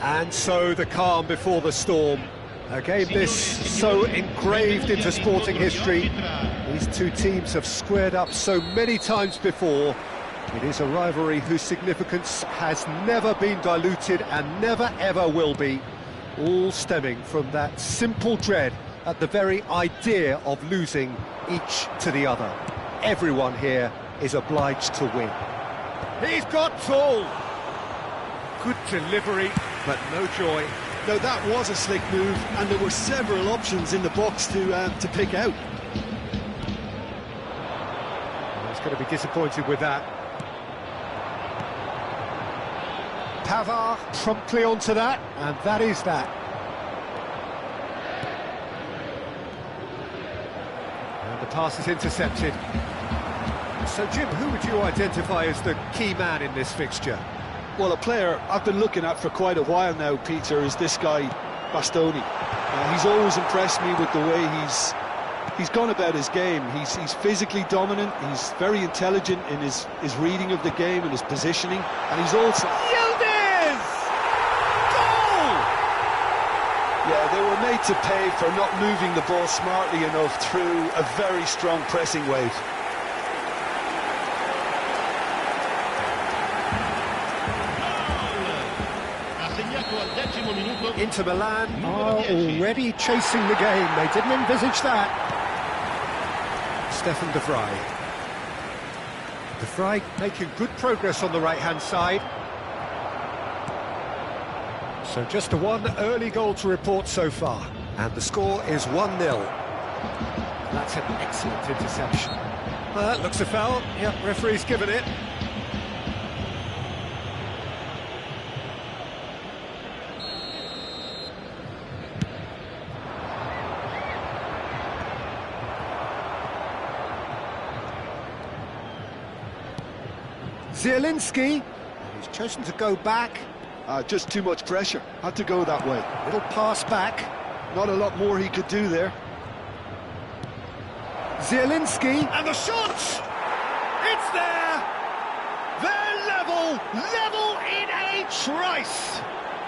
And so the calm before the storm. A game this so engraved into sporting history. These two teams have squared up so many times before. It is a rivalry whose significance has never been diluted and never ever will be. All stemming from that simple dread at the very idea of losing each to the other. Everyone here is obliged to win. He's got tall. Good delivery, but no joy. No, that was a slick move, and there were several options in the box to pick out. He's going to be disappointed with that. Pavard promptly onto that, and that is that. And the pass is intercepted. So, Jim, who would you identify as the key man in this fixture? Well, a player I've been looking at for quite a while now, Peter, is this guy, Bastoni. He's always impressed me with the way he's gone about his game. He's physically dominant, he's very intelligent in his reading of the game and his positioning, and he's also... Yildiz! Goal! Yeah, they were made to pay for not moving the ball smartly enough through a very strong pressing wave. Inter Milan are already chasing the game. They didn't envisage that. Stefan de Vrij. De Vrij making good progress on the right-hand side. So just one early goal to report so far. And the score is 1-0. That's an excellent interception. Well, that looks a foul. Yep, referee's given it. Zielinski, he's chosen to go back. Just too much pressure, had to go that way. Little pass back. Not a lot more he could do there. Zielinski, and the shot! It's there! They're level in a trice!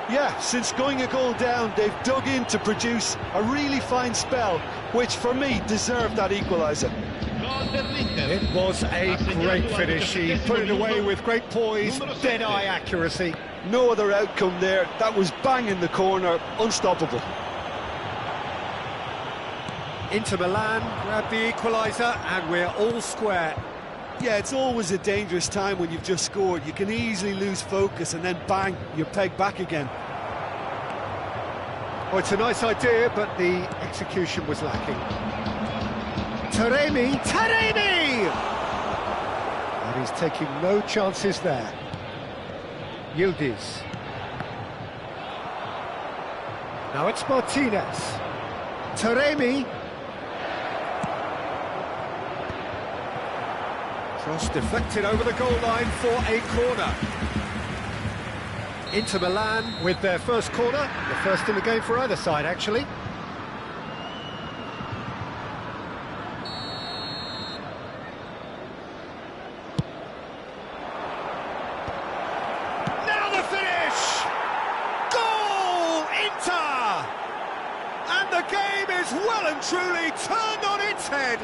Yeah, since going a goal down, they've dug in to produce a really fine spell, which for me deserved that equaliser. It was a great finish. He put it away with great poise, dead-eye accuracy. No other outcome there. That was bang in the corner, unstoppable. Inter Milan grabbed the equaliser, and we're all square. Yeah, it's always a dangerous time when you've just scored. You can easily lose focus, and then bang, you're pegged back again. Oh, it's a nice idea, but the execution was lacking. Taremi! And he's taking no chances there. Yildiz. Now it's Martinez. Taremi. Cross deflected over the goal line for a corner. Inter Milan with their first corner, the first in the game for either side, actually. And the game is well and truly turned on its head.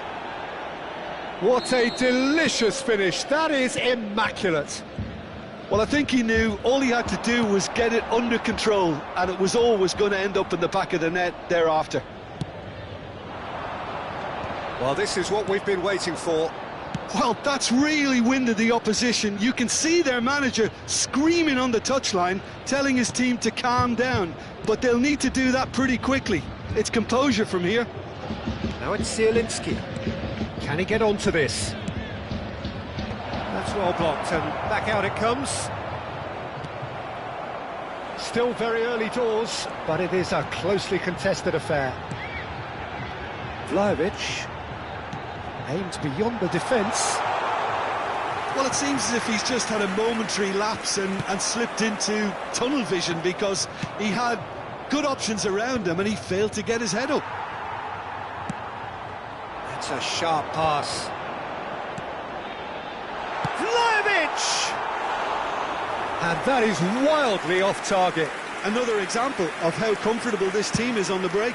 What a delicious finish. That is immaculate. Well, I think he knew all he had to do was get it under control, and it was always going to end up in the back of the net thereafter. Well, this is what we've been waiting for. Well, that's really winded the opposition. You can see their manager screaming on the touchline, telling his team to calm down. But they'll need to do that pretty quickly. It's composure from here. Now it's Zielinski. Can he get onto this? That's well blocked, and back out it comes. Still very early doors, but it is a closely contested affair. Vlahovic aimed beyond the defence. Well, it seems as if he's just had a momentary lapse and slipped into tunnel vision, because he had good options around him and he failed to get his head up. That's a sharp pass. Vlahovic! And that is wildly off target. another example of how comfortable this team is on the break.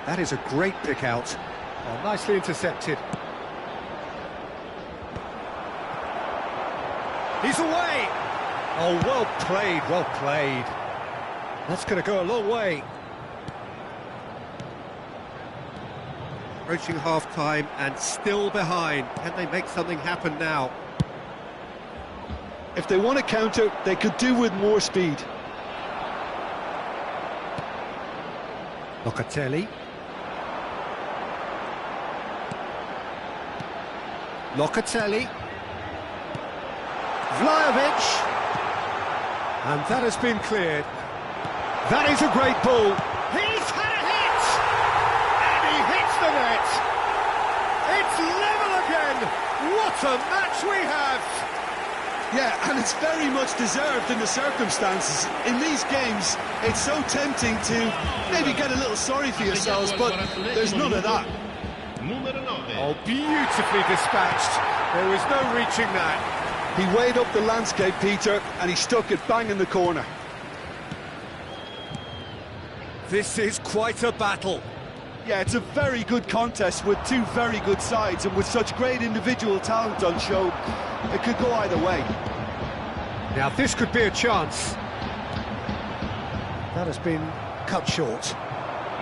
That is a great pick out. Oh, nicely intercepted. He's away! Oh, well played, well played. That's going to go a long way. Approaching half-time and still behind. Can they make something happen now? If they want to counter, they could do with more speed. Locatelli. Locatelli. Vlahovic. And that has been cleared. That is a great ball. He's had a hit! And he hits the net! It's level again! What a match we have! Yeah, and it's very much deserved in the circumstances. In these games, it's so tempting to maybe get a little sorry for yourselves, but there's none of that. Oh, beautifully dispatched. There was no reaching that. He weighed up the landscape, Peter, and he stuck it bang in the corner. This is quite a battle. Yeah, it's a very good contest with two very good sides, and with such great individual talent on show, it could go either way. Now this could be a chance. That has been cut short.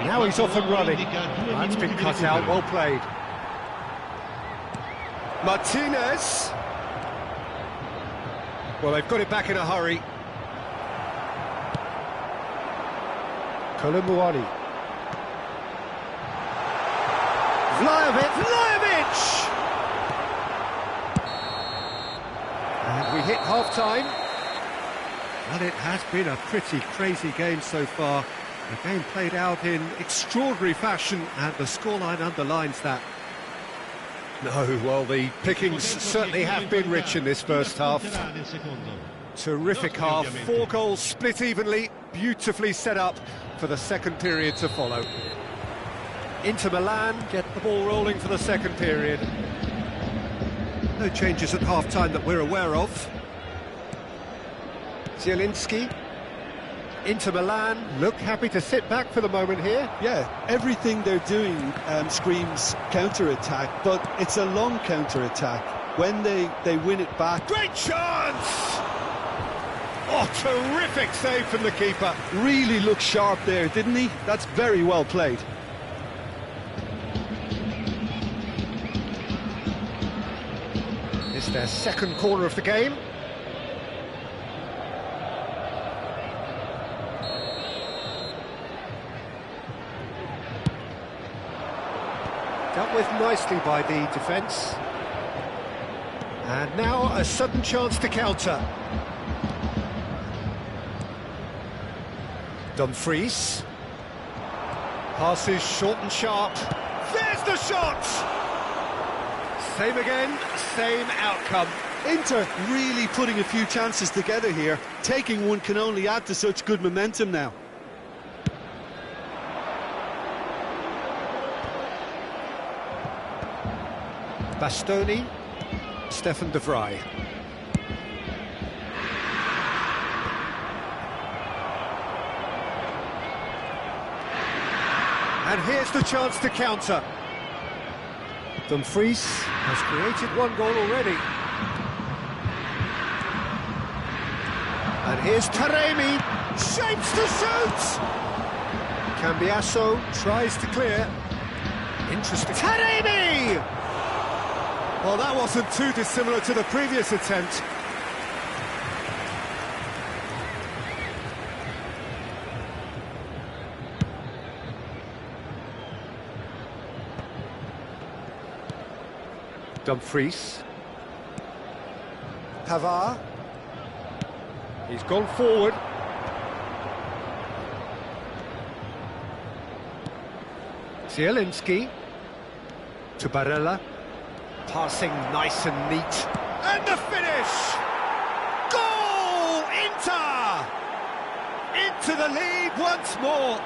Now he's off and running. That's been cut out, well played. Martinez. Well, they've got it back in a hurry. Kolomuani. Vlahovic! And we hit half-time. Well, it has been a pretty crazy game so far. The game played out in extraordinary fashion, and the scoreline underlines that. No, well, the pickings certainly have been rich in this first half. Terrific half, 4 goals split evenly, beautifully set up for the second period to follow. Inter Milan get the ball rolling for the second period. No changes at half-time that we're aware of. Zielinski. Inter Milan look happy to sit back for the moment here. Yeah, everything they're doing screams counter-attack, but it's a long counter-attack. When they win it back... Great chance! Oh, terrific save from the keeper. Really looked sharp there, didn't he? That's very well played. It's their second corner of the game. Dealt with nicely by the defence. And now a sudden chance to counter. Dumfries. Passes short and sharp. There's the shot! Same again, same outcome. Inter really putting a few chances together here. Taking one can only add to such good momentum now. Bastoni, Stefan de Vrij. And here's the chance to counter. Dumfries has created 1 goal already. And here's Taremi, shapes to shoot! Cambiasso tries to clear. Interesting. Taremi! Well, that wasn't too dissimilar to the previous attempt. Dumfries. Pavard. He's gone forward. Zielinski. To Barella. Passing nice and neat. And the finish! Goal! Inter! Into the lead once more.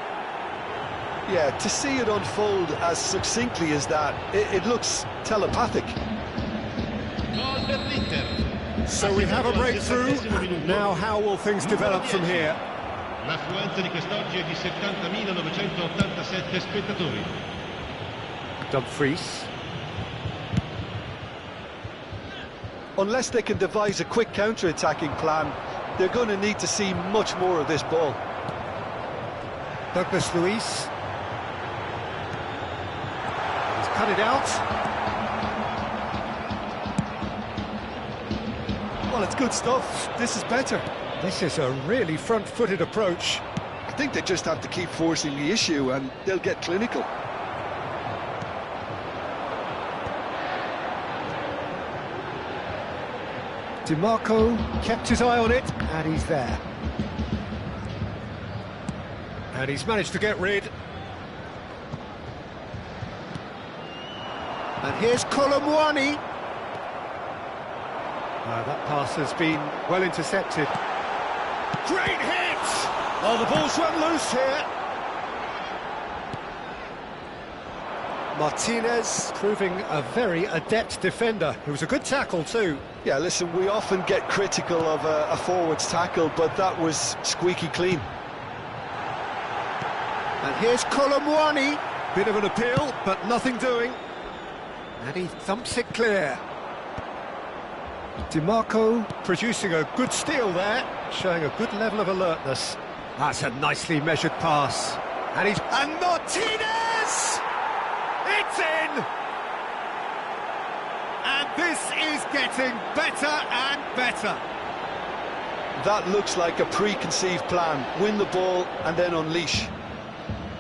Yeah, to see it unfold as succinctly as that, it looks telepathic. So we have a breakthrough. Now how will things develop from here? L'affluenza di quest'oggi è di 70.987 spettatori. Dumfries. Unless they can devise a quick counter-attacking plan, they're going to need to see much more of this ball. Douglas Luiz. He's cut it out. Well, it's good stuff. This is better. This is a really front-footed approach. I think they just have to keep forcing the issue and they'll get clinical. DiMarco kept his eye on it, and he's there. And he's managed to get rid. And here's Kolomwani. That pass has been well intercepted. Great hit! Oh, the ball's run loose here. Martinez proving a very adept defender. It was a good tackle too. Yeah, listen, we often get critical of a forward's tackle, but that was squeaky clean. And here's Kolomwani. Bit of an appeal, but nothing doing. And he thumps it clear. DiMarco producing a good steal there, showing a good level of alertness. That's a nicely measured pass. And Martinez! It's in! And this is getting better and better. That looks like a preconceived plan. Win the ball and then unleash.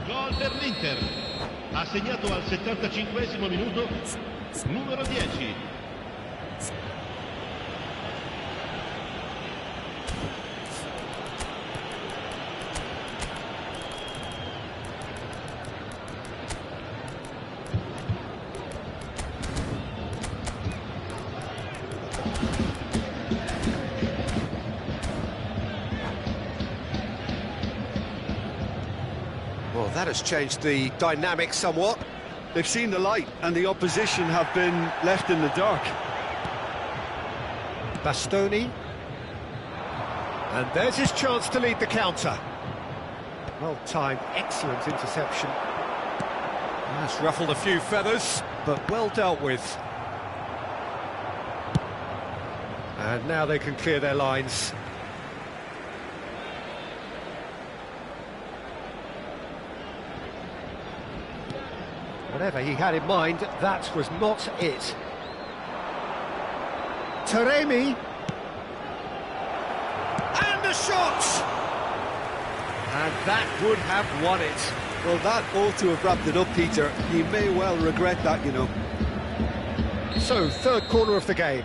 Gol per l'Inter. Ha segnato al 75esimo minuto numero 10. Well, that has changed the dynamic somewhat. They've seen the light and the opposition have been left in the dark. Bastoni. And there's his chance to lead the counter. Well-timed, excellent interception. That's ruffled a few feathers, but well dealt with. And now they can clear their lines. Whatever he had in mind, that was not it. Taremi. And the shot! And that would have won it. Well, that ought to have wrapped it up, Peter. He may well regret that, you know. So, third corner of the game.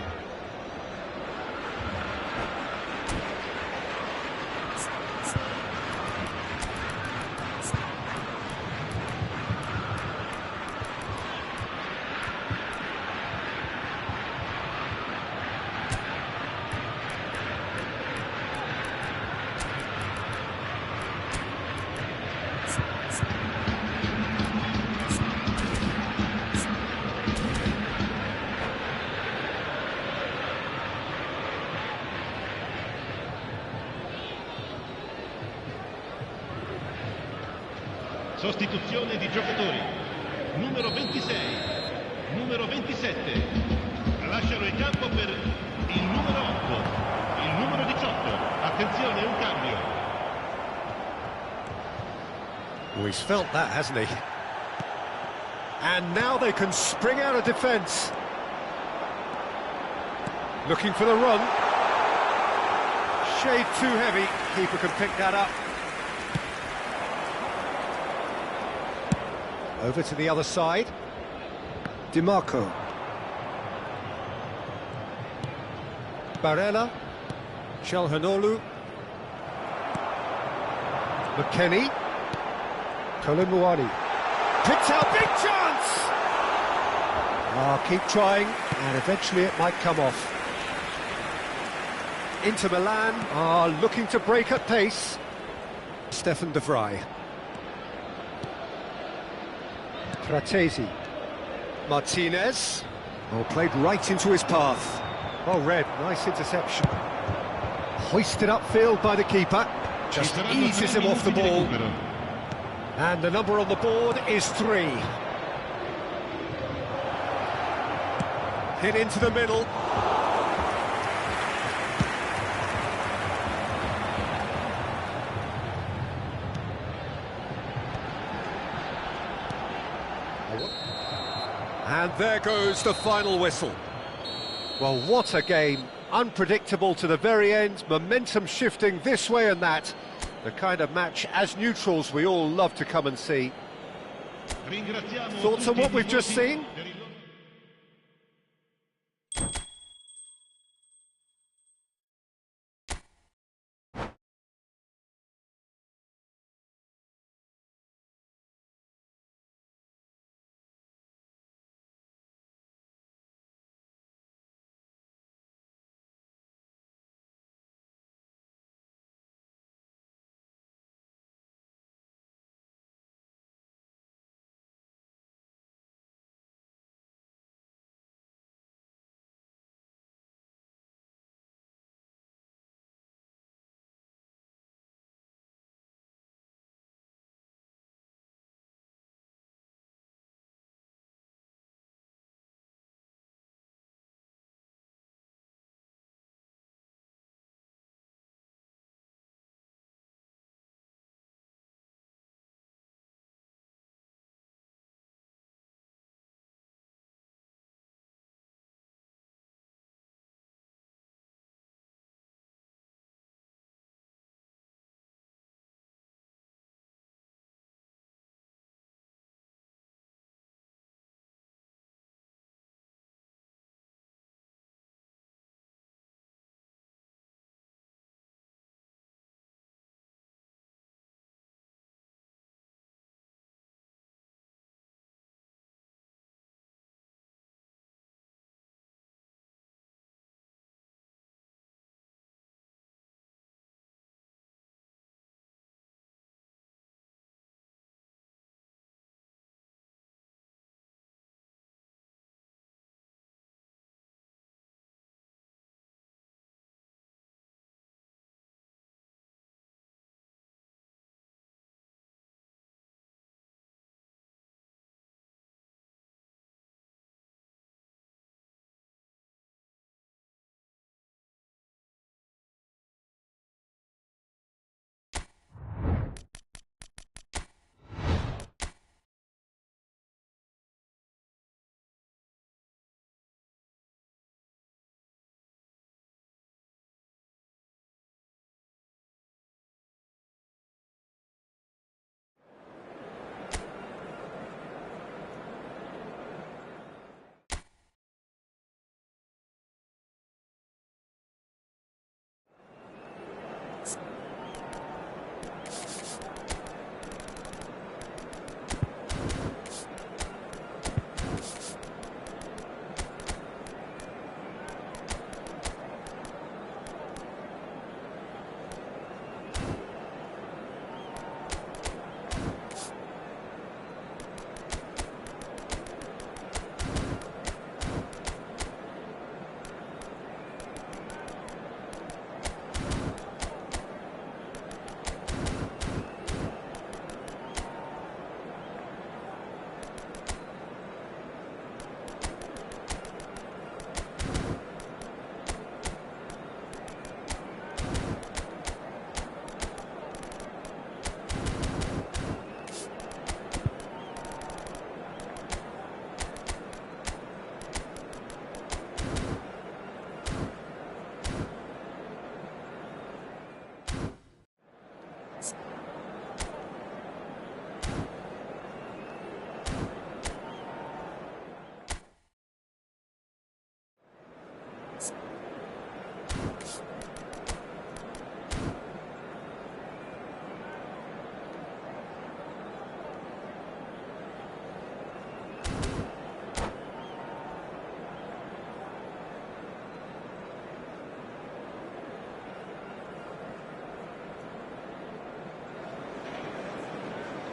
Sostituzione di giocatori. Numero 26, numero 27. Lasciano il campo per il numero 8, il numero 18. Attenzione, un cambio. Well, he's felt that, hasn't he? And now they can spring out of defence. Looking for the run. Shade too heavy. Keeper can pick that up. Over to the other side. DiMarco. Barella. Çalhanoğlu. McKennie. Kolomwani. Picks out, big chance! Keep trying, and eventually it might come off. Inter Milan are looking to break at pace. Stefan de Vrij. Fratesi. Martinez. Oh, played right into his path. Well read, nice interception. Hoisted upfield by the keeper. Just eases him off the ball. And the number on the board is 3. Hit into the middle. And there goes the final whistle. Well, what a game. Unpredictable to the very end, momentum shifting this way and that. The kind of match, as neutrals, we all love to come and see. Thoughts on what we've just seen?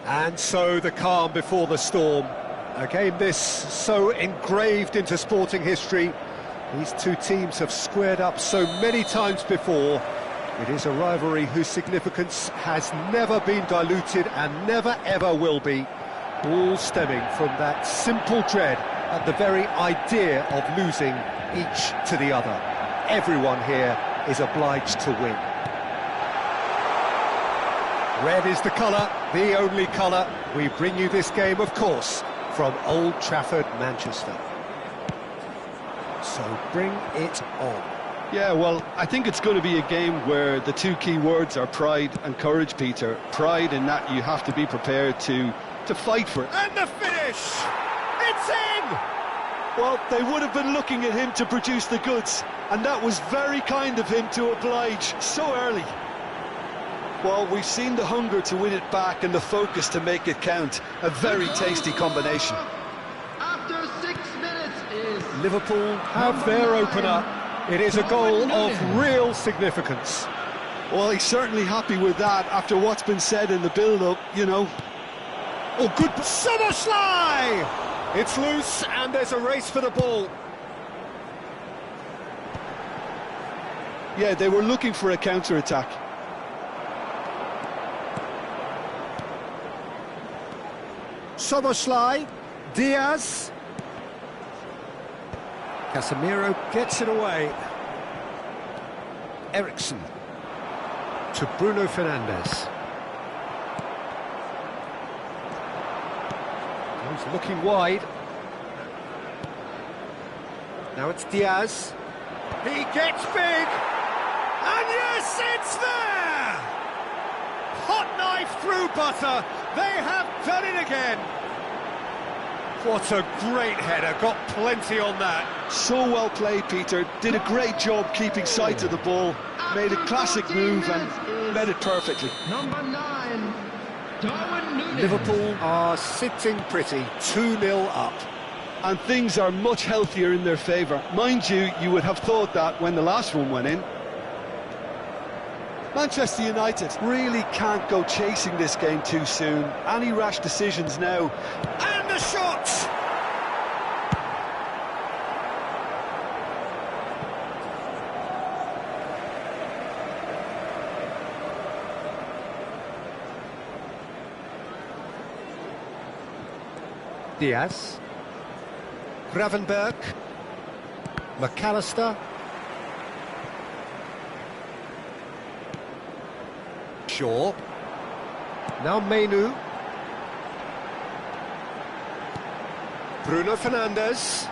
And so the calm before the storm. A game this so engraved into sporting history. These two teams have squared up so many times before. It is a rivalry whose significance has never been diluted and never ever will be. All stemming from that simple dread at the very idea of losing each to the other. Everyone here is obliged to win. Red is the colour, the only colour. We bring you this game, of course, from Old Trafford, Manchester. So bring it on. Yeah, well, I think it's going to be a game where the two key words are pride and courage, Peter. Pride in that you have to be prepared to fight for it. And the finish! It's in! Well, they would have been looking at him to produce the goods, and that was very kind of him to oblige so early. Well, we've seen the hunger to win it back and the focus to make it count. A very tasty combination. After 6 minutes is Liverpool have their opener. It is a goal of real significance. Well, he's certainly happy with that after what's been said in the build-up, you know. Oh, good Szoboszlai! It's loose and there's a race for the ball. Yeah, they were looking for a counter-attack. Szoboszlai, Diaz. Casemiro gets it away. Eriksson to Bruno Fernandes. He's looking wide. Now it's Diaz. He gets big. And yes, it's there! Hot knife through butter. They have done it again. What a great header, got plenty on that. So well played, Peter. Did a great job keeping sight of the ball. Made a classic move and led it perfectly. number 9, Darwin Núñez. Liverpool are sitting pretty, 2-0 up. And things are much healthier in their favour. Mind you, you would have thought that when the last one went in. Manchester United really can't go chasing this game too soon. Any rash decisions now. And the shot! Diaz. Gravenberg. McAllister. Shaw. Now Menu. Bruno Fernandes.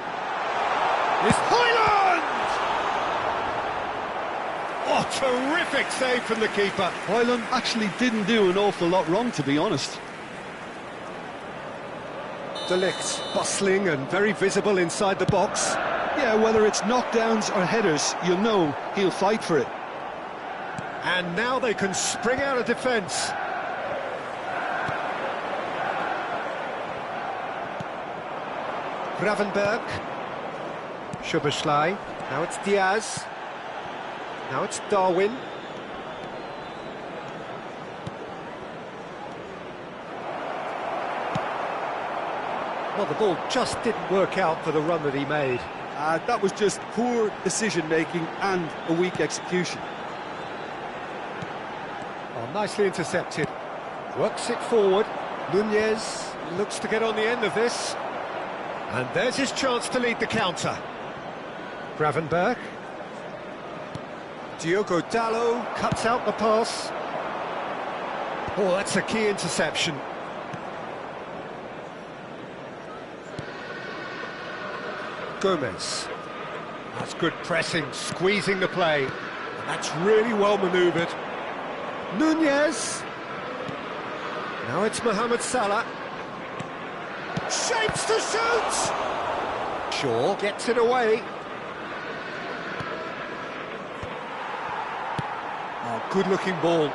It's Højlund! Oh, terrific save from the keeper. Højlund actually didn't do an awful lot wrong, to be honest. De Ligt bustling and very visible inside the box. Yeah, whether it's knockdowns or headers, you'll know he'll fight for it. And now they can spring out of defence. Gravenberg. Szoboszlai. Now it's Diaz. Now it's Darwin. Well, the ball just didn't work out for the run that he made. That was just poor decision-making and a weak execution. Oh, nicely intercepted. Works it forward. Núñez looks to get on the end of this. And there's his chance to lead the counter. Gravenberg. Diogo Dalot cuts out the pass. Oh, that's a key interception. Gomez. That's good pressing, squeezing the play. And that's really well manoeuvred. Núñez. Now it's Mohamed Salah. Shapes to shoot! Shaw gets it away. Oh, good-looking ball.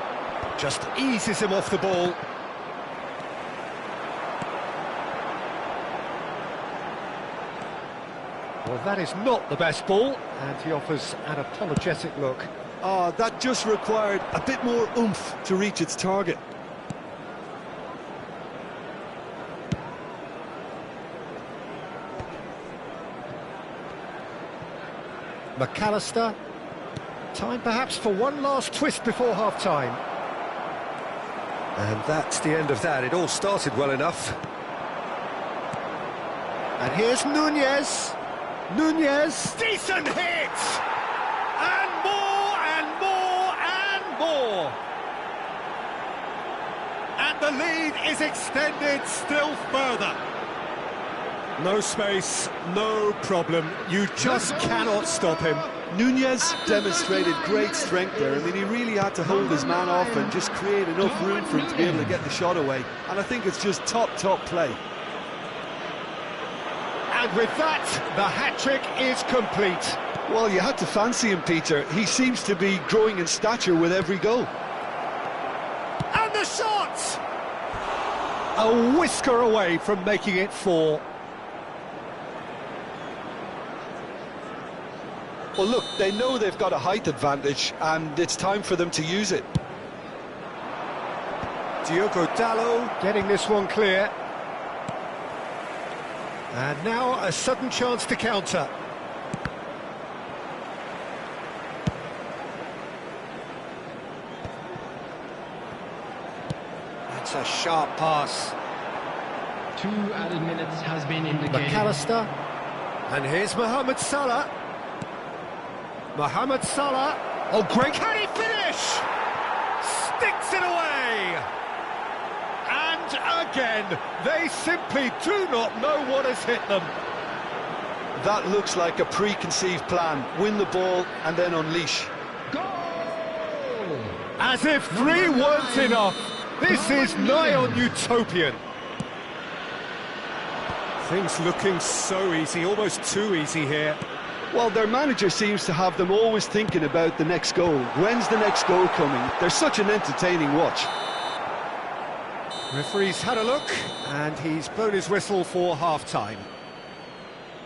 Just eases him off the ball. Well, that is not the best ball, and he offers an apologetic look. That just required a bit more oomph to reach its target. McAllister. Time perhaps for one last twist before half-time. And that's the end of that. It all started well enough. And here's Nunez. Nunez. Decent hit! And more, and more, and more! And the lead is extended still further. No space, no problem. You just cannot stop him. Nunez demonstrated great strength there. I mean, he really had to hold his man off and just create enough room for him to be able to get the shot away. And I think it's just top play. And with that, the hat-trick is complete. Well, you had to fancy him, Peter. He seems to be growing in stature with every goal. And the shot! A whisker away from making it 4. Well, look, they know they've got a height advantage, and it's time for them to use it. Diogo Dalot getting this one clear. And now a sudden chance to counter. That's a sharp pass. 2 added minutes has been indicated. McAllister. And here's Mohamed Salah. Mohamed Salah. Oh, great. Can he finish? Sticks it away. And again, they simply do not know what has hit them. That looks like a preconceived plan. Win the ball and then unleash. Goal! As if 3 weren't enough. This is nigh on utopian. Things looking so easy, almost too easy here. Well, their manager seems to have them always thinking about the next goal. When's the next goal coming? They're such an entertaining watch. Referee's had a look, and he's blown his whistle for half-time.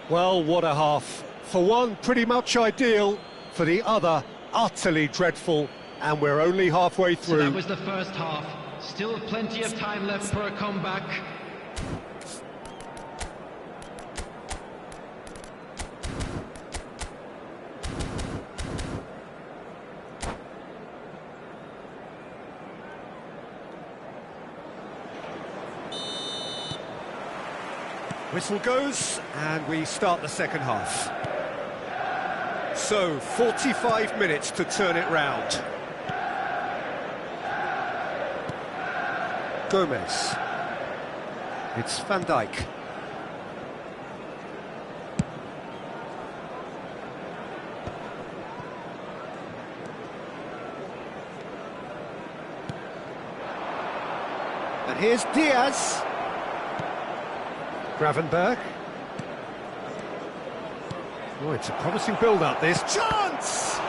Well, what a half. For one, pretty much ideal. For the other, utterly dreadful. And we're only halfway through. So that was the first half. Still plenty of time left for a comeback. Whistle goes, and we start the second half. So, 45 minutes to turn it round. Gomez. It's Van Dijk. And here's Diaz. Gravenberg. Oh, it's a promising build-up, this. Chance!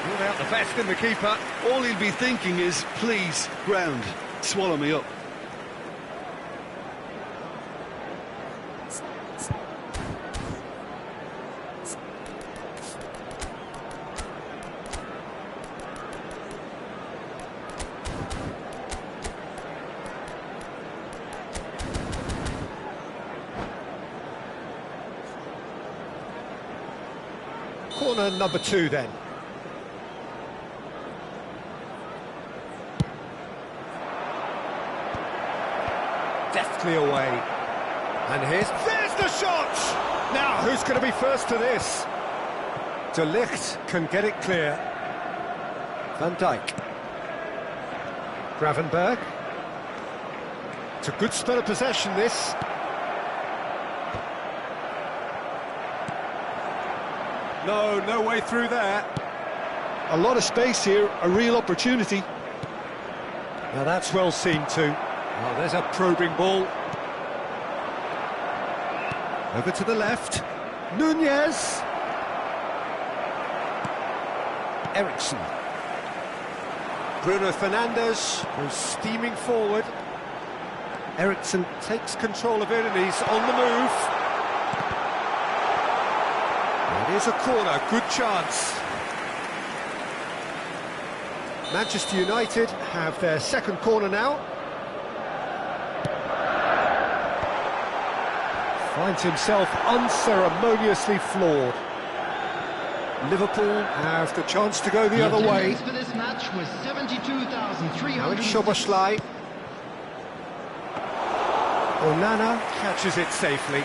Pulled out the best in the keeper. All he'll be thinking is, please, ground, swallow me up. Corner number 2 then. Deftly away. And there's the shot! Now, who's going to be first to this? De Ligt can get it clear. Van Dijk. Gravenberg. It's a good spell of possession, this. No way through there. A lot of space here, a real opportunity. Now that's well seen too. Oh, there's a probing ball. Over to the left. Nunez. Eriksson. Bruno Fernandes goes steaming forward. Eriksson takes control of it and he's on the move. It is a corner, good chance. Manchester United have their second corner now. Finds himself unceremoniously floored. Liverpool have the chance to go the other way. For this match was 72,300. Now it's Szoboszlai. Onana catches it safely.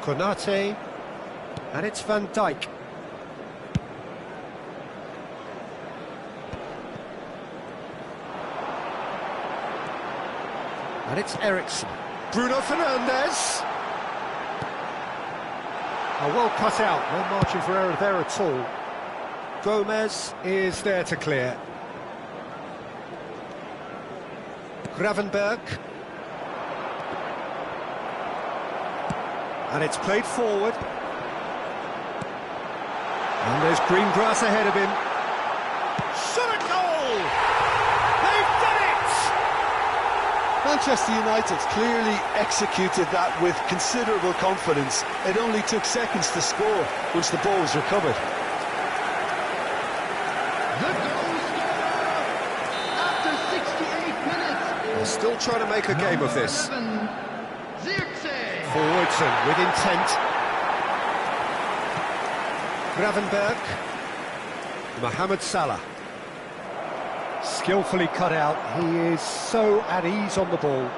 Konate, and it's Van Dijk. And it's Eriksen. Bruno Fernandes. Oh, well cut out, no margin for error there at all. Gomez is there to clear. Gravenberg. And it's played forward. And there's green grass ahead of him. Shot a goal! They've done it! Manchester United clearly executed that with considerable confidence. It only took seconds to score once the ball was recovered. The goal scorer after 68 minutes. They're still trying to make a game of this. Forwards and with intent. Gravenberg. Mohamed Salah. Skillfully cut out. He is so at ease on the ball.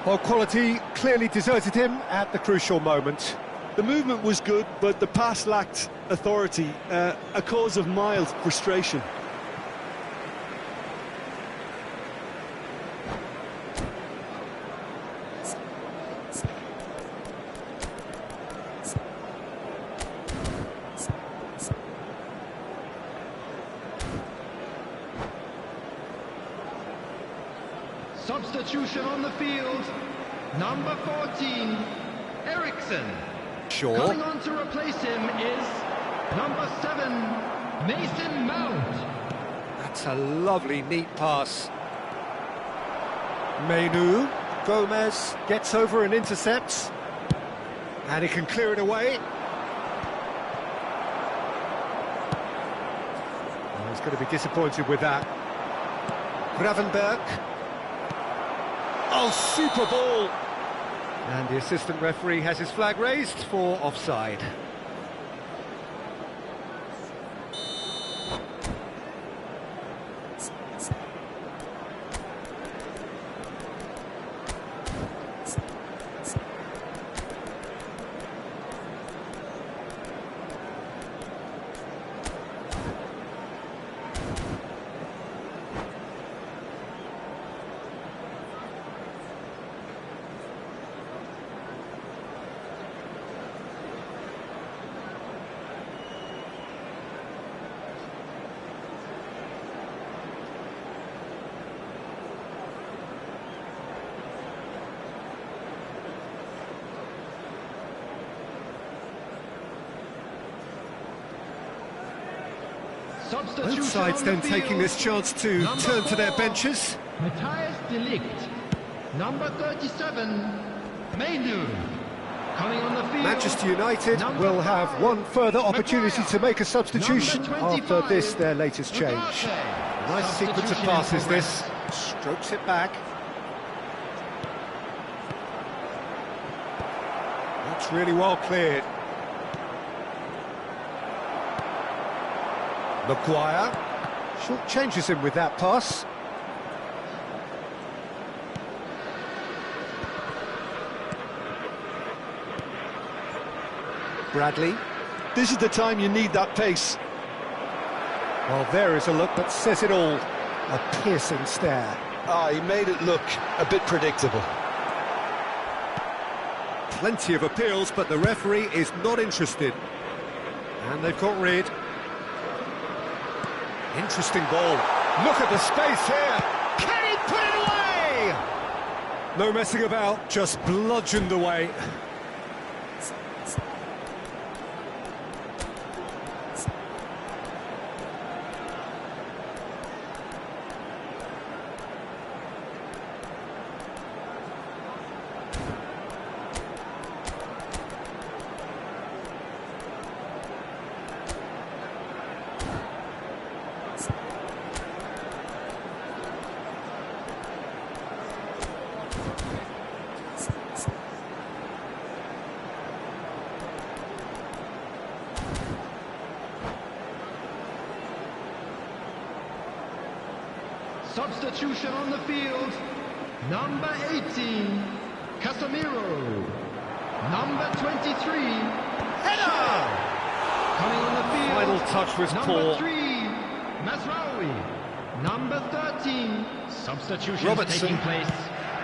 Well, quality clearly deserted him at the crucial moment. The movement was good, but the pass lacked authority, a cause of mild frustration. Substitution on the field, number 14, Eriksen. Sure. Coming on to replace him is number 7, Mason Mount. That's a lovely, neat pass. Menu. Gomez gets over and intercepts. And he can clear it away. Oh, he's going to be disappointed with that. Gravenberg. Oh, super ball! And the assistant referee has his flag raised for offside. Both sides then taking this chance to turn to their benches. Matthias de Ligt, number 37, Menu. Coming on the field, Manchester United will have one further opportunity to make a substitution after this, their latest change. Nice sequence of passes this, strokes it back. That's really well cleared. Maguire short changes him with that pass. Bradley. This is the time you need that pace. Well, there is a look that says it all. A piercing stare. He made it look a bit predictable. Plenty of appeals, but the referee is not interested. And they've got rid. Interesting ball. Look at the space here. Can he put it away? No messing about, just bludgeoned away. Substitution on the field. Number 18, Casemiro. Number 23, Header! coming on the field. Final touch was Number poor. 3, Mazraoui. Number 13, substitution Robertson. taking place.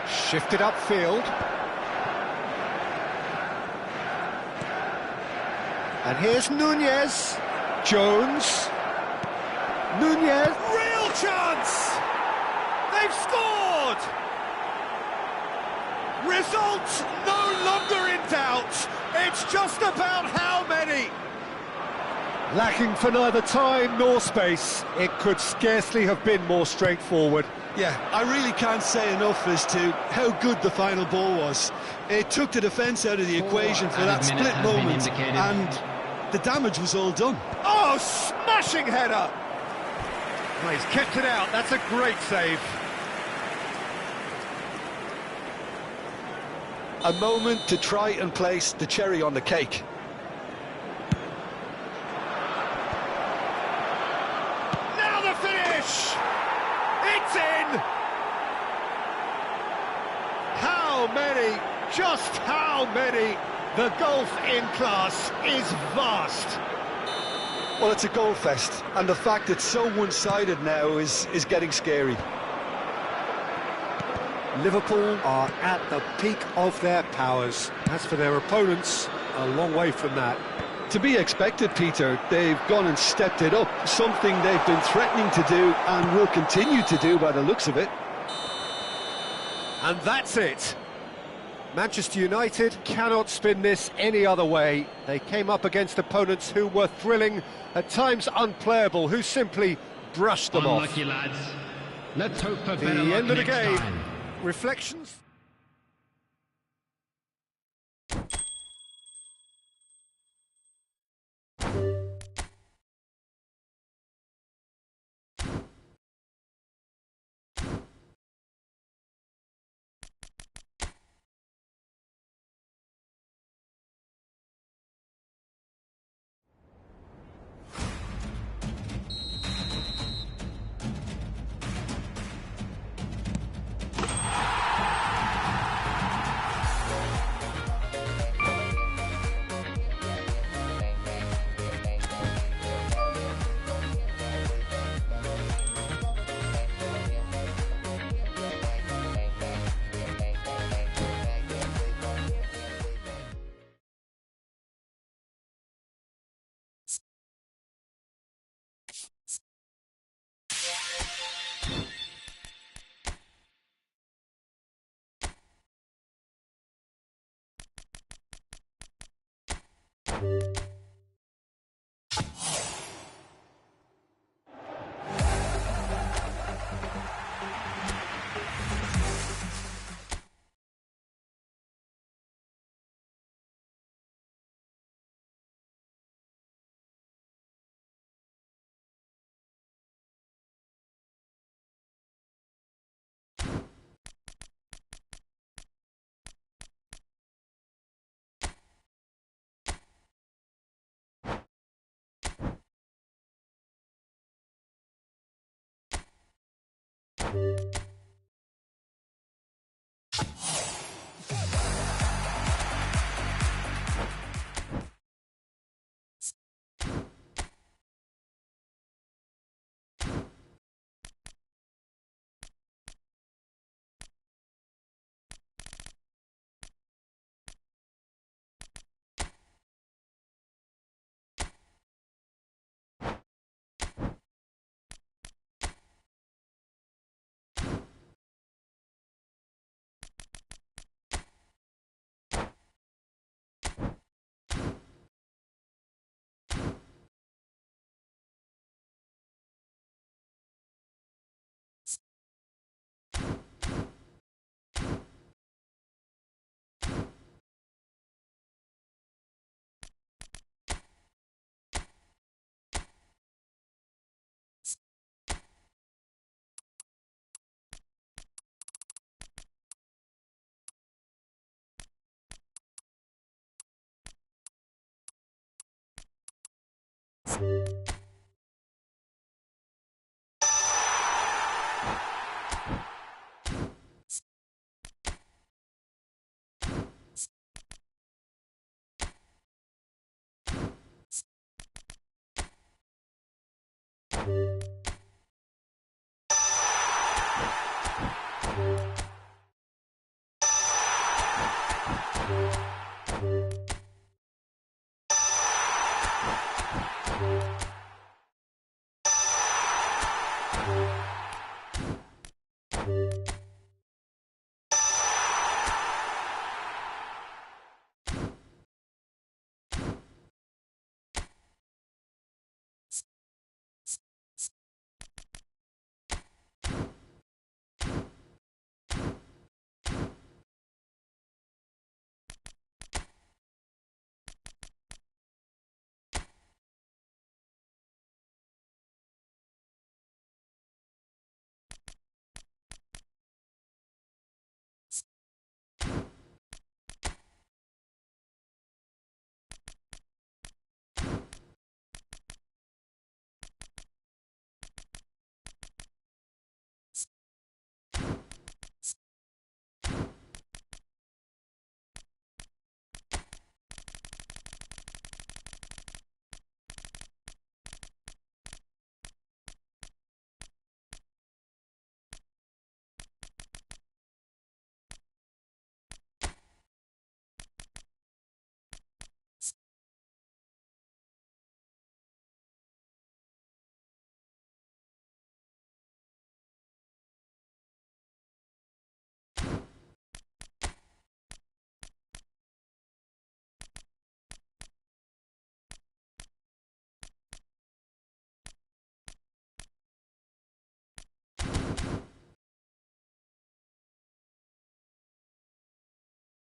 Shifted upfield. And here's Nunez. Jones. Nunez. Real chance! They've scored! Results no longer in doubt. It's just about how many. Lacking for neither time nor space. It could scarcely have been more straightforward. Yeah, I really can't say enough as to how good the final ball was. It took the defence out of the equation for that split moment, and the damage was all done. Oh, smashing header! Well, he's kept it out. That's a great save. A moment to try and place the cherry on the cake. Now the finish! It's in! How many? Just how many? The golf in class is vast. Well, it's a goal fest, and the fact it's so one-sided now is getting scary. Liverpool are at the peak of their powers. As for their opponents, a long way from that. To be expected, Peter, they've gone and stepped it up, something they've been threatening to do and will continue to do by the looks of it. And that's it. Manchester United cannot spin this any other way. They came up against opponents who were thrilling, at times unplayable, who simply brushed them off. Unlucky lads. Let's hope for The better luck end of the next game. time. Reflections?